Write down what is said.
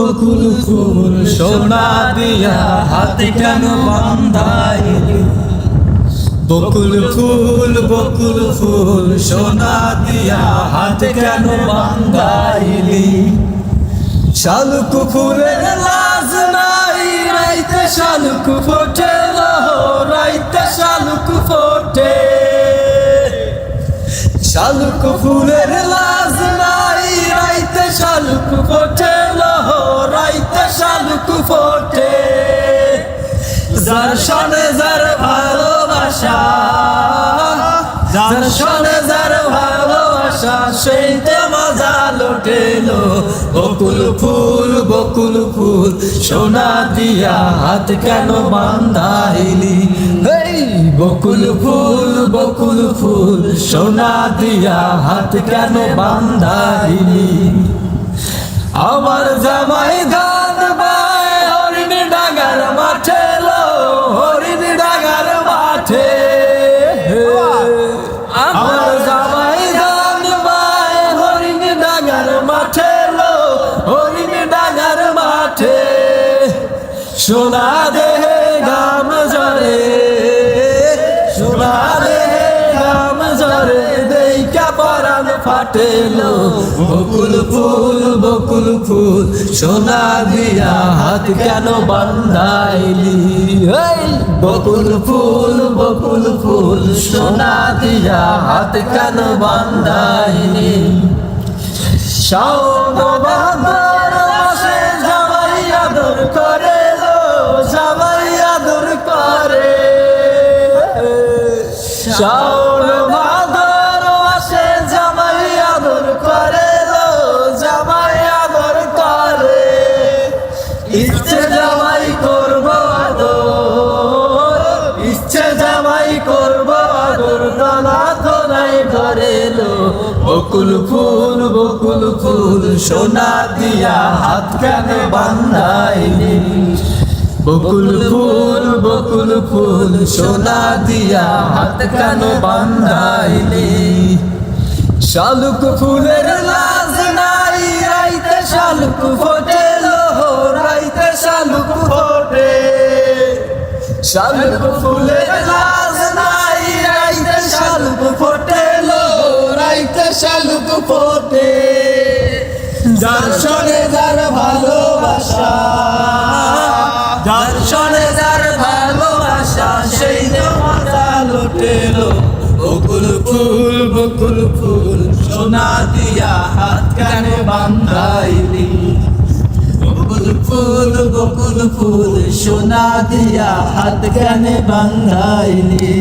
বকুল ফুল সোনা দিয়া হাতে কেন বাঁধাইলি? বকুল ফুল সোনা দিয়া হাতে কেন বাঁধাইলি? শালুক ফুলের লাজ নাই, রাইতে শালুক ফোটে, রাইতে শালুক ফোটে। শালুক ফুলের লাজ নাই, রাইতে শালুক ফোটে, রাইতে শালুক ফোটে। যার সনে যার ভালোবাসা, যার সনে যার ভালোবাসা, সেই তো মজা লুটেলো। বকুল ফুল সোনা দিয়া হাত কেন বাঁধাইলি? বকুল ফুল সোনা দিয়া হাত কেন বাঁধাইলি? আমার জামাই ধান বায় হরিণ ডাগার মাঠে, হরিণ ডাগার মাঠে। আমার জামাই ধান বায় হরিণ ডাগার মাঠে, হরিণ ডাগার মাঠে। সোনা দেহে গাম জরে, সোনা দেহে গাম জরে, দেইকা পরাণ ফাটেলো। বকুল ফুল সোনা দিয়া হাত কেন বাঁধাইলি? বকুল ফুল সোনা দিয়া হাত কেন বাঁধাইলি? শাওন ভাদর মাসে জামাই আদর করে, জামাই আদর করে। শাওন ভাদর মাসে জামাই আদর করে, জামাই আদর করে। ইচ্ছে জামাই করব আদর, ইচ্ছে জামাই করব আদর, দানা ধরাই ধরে লো। বকুল ফুল সোনা দিয়া হাত কেন বাঁধাইলি? বকুল ফুল সোনা দিয়া হাত কেন বাঁধাইলি? শালুক ফুলের লাজ নাই, রাইতে শালুক ফোটে, রাইতে শালুক ফোটে। শালুক ফুলের লাজ নাই, রাইতে শালুক ফোটে, রাইতে শালুক ফোটে। যার সনে যার ভালোবাসা, যার সনে যার ভালোবাসা, সেই তো মজা লুটেলো। বকুল ফুল সোনা দিয়া হাত কেন বাঁধাইলি? বকুল ফুল সোনা দিয়া হাত কেন বাঁধাইলি?